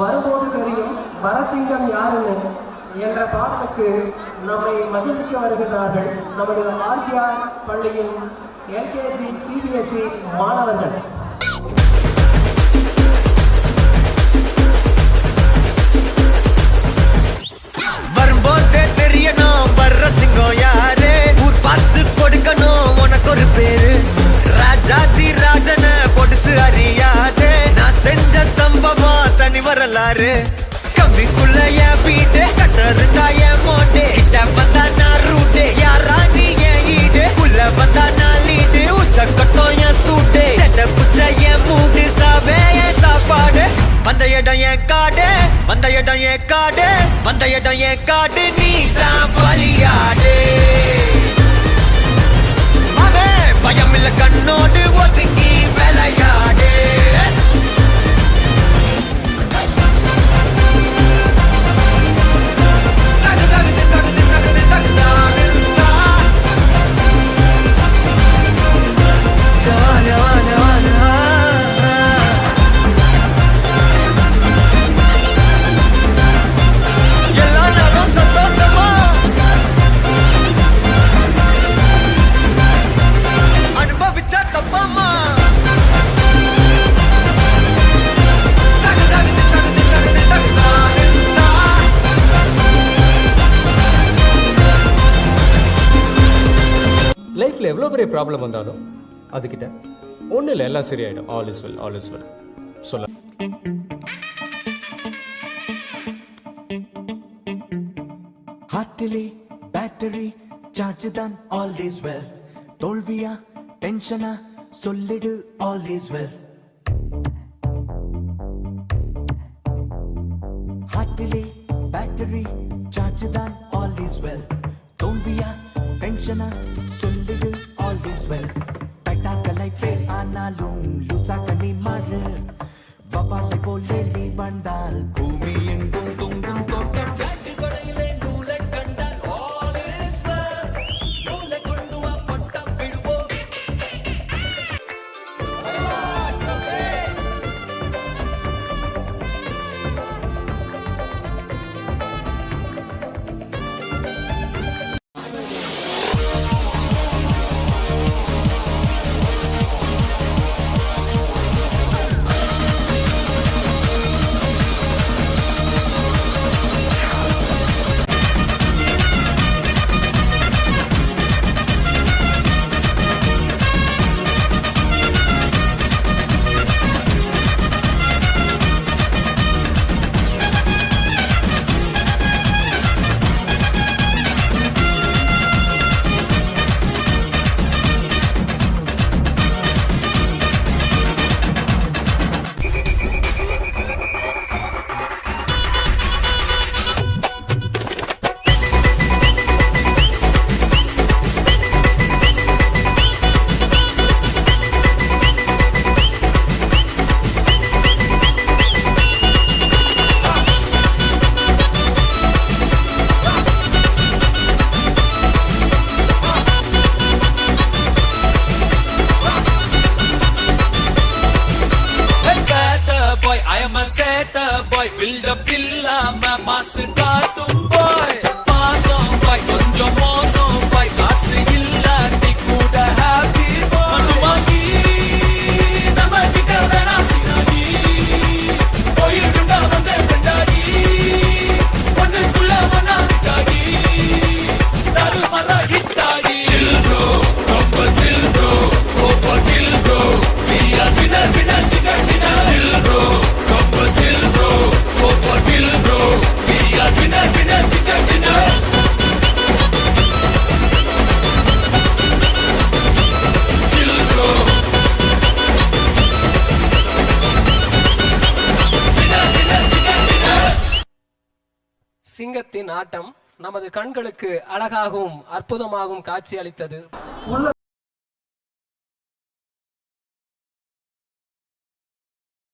வரும்போது தெரியும் வரசிங்கம் யாருன்னு என்ற பாடலுக்கு நம்மை மகிழ்விக்க வருகின்றார்கள் நமது ஆர்ஜிஆர் பள்ளியின் எல்கேஜி சிபிஎஸ்இ மாணவர்கள். வரும்போதே தெரியணும் வரசிங்கம் யாரு, ஊர் பார்த்து கொடுக்கணும் உனக்கு ஒரு பேரு. ராஜாதி ராஜன பொடுசு அறியாதே, நான் செஞ்ச சம்பவம் தனி வரலாறு. கம்பிக்குள்ள என் வீடு கட்டருந்தா என் மோட்டே, கிட்ட வந்தா நான் ரூட்டே, யாரா நீ என் ஈடு, உள்ள வந்தா நான் லீடு, உச்ச கட்டம் என் சூட்டே, செட்ட புச்ச என் மூடு, சாவே என் சாப்பாடு. வந்த இடம் என் காடு, வந்த இடம் என் காடு, வந்த இடம் என் காடு, நீ தான் பலியாடு. அவன் பயமில்ல கண்ணோடு ஒதுங்கி விளையாடு. லைஃப்பில் எவ்வளோ பெரிய ப்ராப்ளம் வந்தாலும் அதுக்கிட்ட ஒன்றும் இல்லை, எல்லாம் சரியாயிடும். All is well, all is well சொல்ல. ஹார்ட்டிலே பேட்டரி சார்ஜ் தான் ஆல்வேஸ் வெல். தோல்வியா டென்ஷனா சொல்லிடு ஆல்வேஸ் வெல். ஹார்ட்டிலே பேட்டரி சார்ஜ் தான் ஆல்வேஸ் வெல். தோல்வியா டென்ஷனா சொல்லிடு ஆல்வேஸ் வெல். டைட்டாக்க லைஃபே ஆனாலும் லூசாக்க நீ மாறு. வவாலை போலே நீ வந்தால் பூமி எங்கும் தொங்கும் தோட்டம். build up இல்லாம மாசு காட்டும் boy. மாசம் boy கொஞ்சம் மோசம் boy. காசு இல்லாட்டி கூட happy boy. மண்ணு வாங்கி நம்ம கிட்ட வேணா சினாடி. போயிடுண்டா வந்த கண்டாடி. ஒண்ணுக்குள்ள ஒண்ணா விட்டாடி. தாரு மரா ஹிட்டாடி. Chill bro, proper chill bro. Go for kill bro. We are winner winner chicken dinner. Chill bro, proper chill bro. Go for kill bro. We are winner winner chicken dinner. Chill bro. Winner winner chicken dinner. சிங்கத்தின் ஆட்டம் நமது கண்களுக்கு அழகாகவும் அற்புதமாகவும் காட்சி அளித்தது. உள்ள